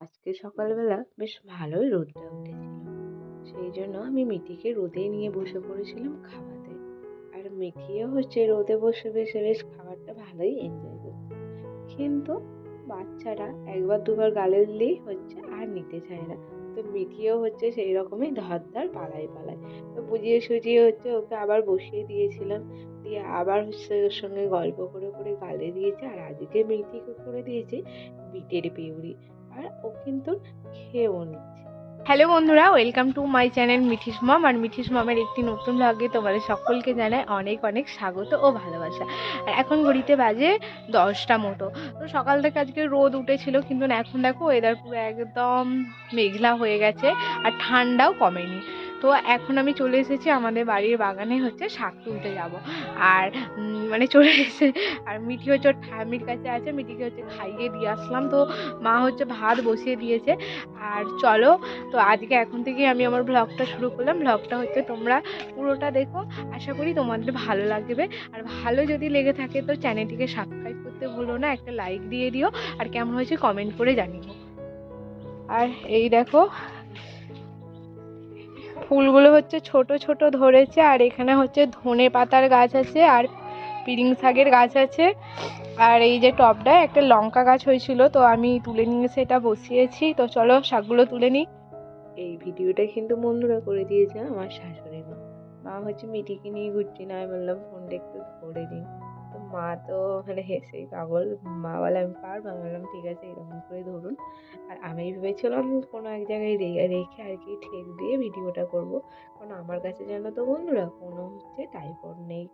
আজকে সকালবেলা বেশ ভালোই রোদটা উঠেছিল। সেই জন্য আমি মিঠিকে রোদে নিয়ে বসে পড়েছিলাম খাওয়াতে। আর মিঠিও রোদে বসে বেশ বেশ খাবারটা ভালোই এনজয় করছে। কিন্তু বাচ্চারা একবার দুবার গালে দিলেই আর নিতে চায় না। তো মিঠিও সেই রকমই ধর পালায় পালায়। তো বুঝিয়ে সুঝিয়ে ওকে আবার বসিয়ে দিয়েছিলাম। দিয়ে আবার ওর সঙ্গে গল্প করে করে গালে দিয়েছে। আর আজকে মিঠিকে করে দিয়েছি বিটের পিউরি। আর ও কিন্তু খেয়েও নিচ্ছে। হ্যালো বন্ধুরা, ওয়েলকাম টু মাই চ্যানেল মিঠিস মম। আর মিঠিস মমের একটি নতুন ব্লগে তোমাদের সকলকে জানাই অনেক অনেক স্বাগত ও ভালোবাসা। আর এখন ঘড়িতে বাজে 10টা মতো। তো সকাল থেকে আজকে রোদ উঠেছিল, কিন্তু এখন দেখো ওয়েদার পুরো একদম মেঘলা হয়ে গেছে আর ঠান্ডাও কমেনি। তো এখন আমি চলে এসেছি আমাদের বাড়ির বাগানে শাক তুলতে যাব। আর মানে চলে এসে আর মিঠি ওর ঠাম্মির কাছে আছে, মিঠিকে খাইয়ে দিয়ে আসলাম। তো মা ভাত বসিয়ে দিয়েছে। আর চলো, তো আজকে এখন থেকে আমি আমার ব্লগটা শুরু করলাম। ব্লগটা তোমরা পুরোটা দেখো, আশা করি তোমাদের ভালো লাগবে। আর ভালো যদি লেগে থাকে তো চ্যানেলটিকে সাবস্ক্রাইব করতে ভুলো না, একটা লাইক দিয়ে দিও। আর কেমন হয়েছে কমেন্ট করে জানিও। আর এই দেখো ফুলগুলো ছোট ছোট ধরেছে। আর এখানে ধনে পাতার গাছ আছে, আর পিরিং শাকের গাছ আছে। আর এই যে টবটায় একটা লঙ্কা গাছ হয়েছিল, তো আমি তুলে নিয়ে সেটা বসিয়েছি। তো চলো শাকগুলো তুলে নিই। এই ভিডিওটা কিন্তু বন্ধুরা করে দিয়েছে আমার শাশুড়ি মা। মা মিঠিকে নিয়ে ঘুরছি না, আমি বললাম ফোনটা একটু ধরে দিন। তো মা তো হেসেই পাগল। মা বলে আমি পারবো? আমি বললাম ঠিক আছে, এরকম করে ধরুন। আর আমি ভেবেছিলাম কোনো এক জায়গায় রেখে আর কি ঠেক দিয়ে ভিডিওটা করব। কারণ আমার কাছে জানো তো বন্ধুরা কোনো ট্রাইপড নেই,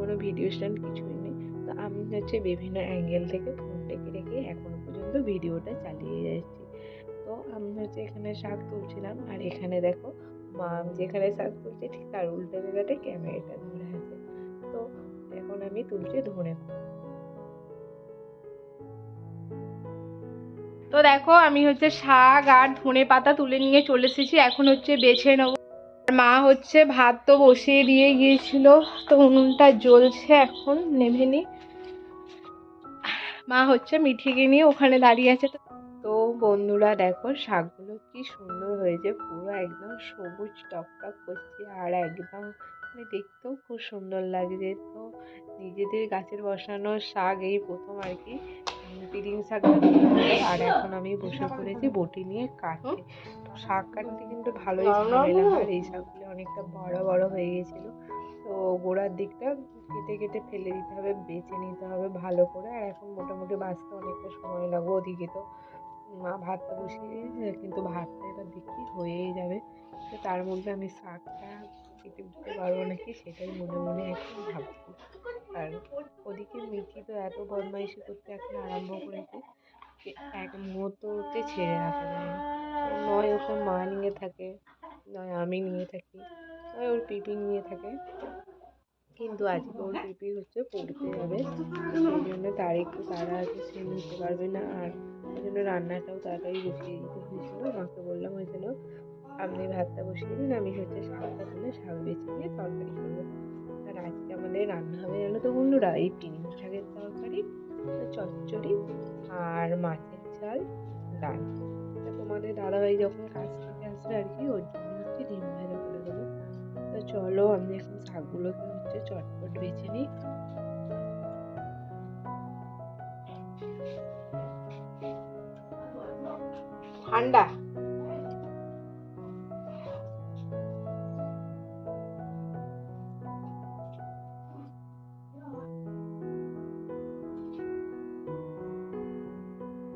কোনো ভিডিও স্ট্যান্ড কিছুই নেই। তো আমি বিভিন্ন অ্যাঙ্গেল থেকে ফোন রেখে রেখে এখনো পর্যন্ত ভিডিওটা চালিয়ে যাচ্ছি। তো আমি এখানে শাক তুলছিলাম। আর এখানে দেখো মা আমি যেখানে শাক তুলছি ঠিক তার উল্টো জায়গাটায় ক্যামেরাটা ধরে আছে। তো এখন আমি তুলছি ধনে পাতা। তো দেখো আমি শাক আর ধনে পাতা তুলে নিয়ে চলে এসেছি। এখন বেছে নেবো। মা ভাত তো বসিয়ে দিয়ে গিয়েছিল, তো উনুনটা জ্বলছে, এখন নেভে নি। মা মিঠিকে নিয়ে ওখানে দাঁড়িয়ে আছে। তো বন্ধুরা দেখো শাকগুলো কি সুন্দর হয়েছে, পুরো একদম সবুজ টকটক করছে। আর একদম দেখতেও খুব সুন্দর লাগছে। তো নিজেদের গাছের বসানো শাক এই প্রথম আর কি পিরিং শাকটা তোলা হলো। আর এখন আমি বসে পড়েছি বটি নিয়ে কাটতে। তো শাক কাটতে কিন্তু ভালোই ঝামেলা। আর এই শাকগুলো অনেকটা বড় বড় হয়ে গেছিল। তো গোড়ার দিকটা কেটে কেটে ফেলে দিতে হবে, বেছে নিতে হবে ভালো করে। আর এখন মোটামুটি বাঁচতে অনেকটা সময় লাগবে। ওদিকে তো মা ভাতটা বসিয়ে দিয়েছে, কিন্তু ভাতটা এবার দেখি হয়েই যাবে। তো তার মধ্যে আমি শাকটা কেটে উঠতে পারবো নাকি সেটাই মনে মনে এখন ভাবছি। আর ওদিকে মিঠি তো এত বদমাইশি করতে এখন আরম্ভ করেছে যে এক মুহূর্ততে ছেড়ে রাখা যায় না। নয় ওকে মা নিয়ে থাকে, নয় আমি নিয়ে থাকি, নয় ওর পিপি নিয়ে থাকে। কিন্তু আজকে ওর পিপি পড়তে যাবে, সেই জন্য তার একটু তাড়া আছে, সে নিতে পারবে না। আর ওই জন্য রান্নাটাও তাড়াতাড়ি বসিয়ে দিতে হয়েছিল। মাকে বললাম ওই জন্য আপনি ভাতটা বসিয়ে দিন, আমি শাকটা তুলে শাক বেছে দিয়ে তরকারি করবো। আর আজকে আমাদের রান্না হবে জানো তো বন্ধুরা, এই পিনিং শাকের তরকারি, চচ্চড়ি আর মাছের ঝাল, ডাল। তোমাদের দাদাভাই যখন কাজ থেকে আসবে আর কি, ওর জন্য ডিম ভাজা করে দেবো। তো চলো আমি এখন শাকগুলোকে চটপট বেছে নিই। ঠান্ডা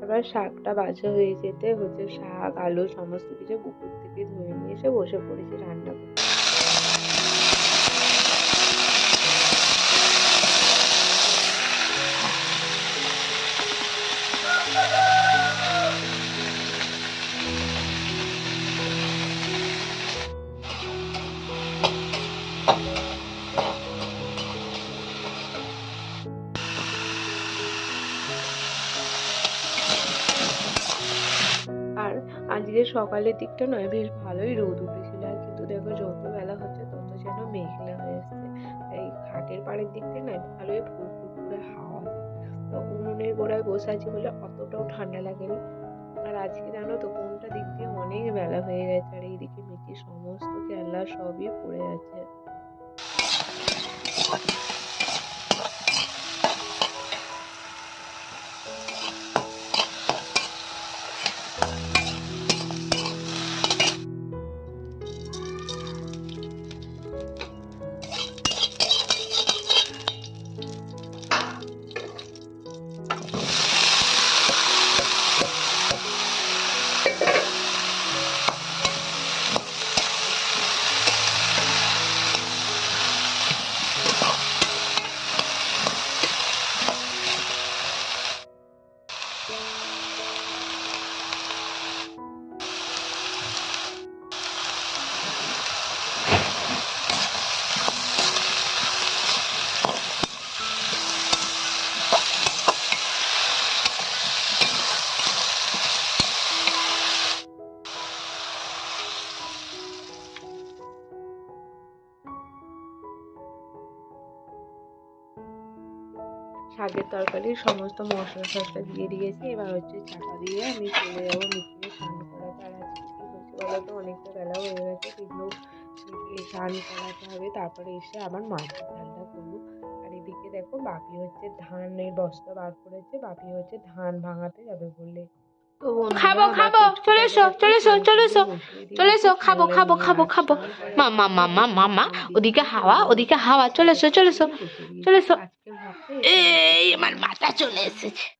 এবার শাকটা ভাজা হয়ে যেতে শাক আলু সমস্ত কিছু পুকুর থেকে ধুয়ে নিয়ে এসে বসে পড়েছি রান্না করতে। আর আজকে সকালের দিকটা নয় বেশ ভালোই রোদ উঠেছিল। আর কিন্তু দেখো যত বেলা হচ্ছে তত যেন মেঘলা হয়ে আসছে। এই ঘাটের পাড়ের দিকটা নয় ভালোই ফুরফুর করে হাওয়া। তো উনুনের গোড়ায় বসে আছি বলে অতটাও ঠান্ডা লাগেনি। তো আর আজকে জানো তো কোনটা দিক দিয়ে অনেক বেলা হয়ে গেছে, আর এইদিকে মিটির সমস্ত খেলনা সবই পড়ে আছে। শাকের তরকারির সমস্ত মশলা টশলা দিয়ে দিয়েছি, এবার হচ্ছে চাপা দিয়ে আমি চলে যাবো মিটিকে স্নান করাতে। আর আজকে কি হয়েছে বলতো, অনেকটা বেলা হয়ে গেছে, কিন্তু মিটিকে স্নান করাতে হবে, তারপরে এসে আবার মাছের ঝালটা করবো। আর এদিকে দেখো বাপি হচ্ছে ধানের বস্তা বার করেছে, বাপি হচ্ছে ধান ভাঙাতে যাবে বলে। তো খাবো বন্ধুরা আমার খাবো, চলে পুচকুটাকে এসো দেখো চলে এসো স্নান চলে করিয়ে এসো বসিয়ে চলে দিয়েছি এসো, খাবো খেলনা খাবো নিয়ে। খাবো আর খাবো। স্নান করার মা মা পরে মা মা মা একটুখানি মা ফোন ওদিকে দেখছিল, হাওয়া, বলে ওদিকে ওকে হাওয়া, চলে তাকে এসো চলে এসো খাইয়ে বসিয়ে চলে দিয়েছি। এসো। আজকের ভাবটা এখানেই শেষ এই করলাম। আমার মাথা চলে এসেছে।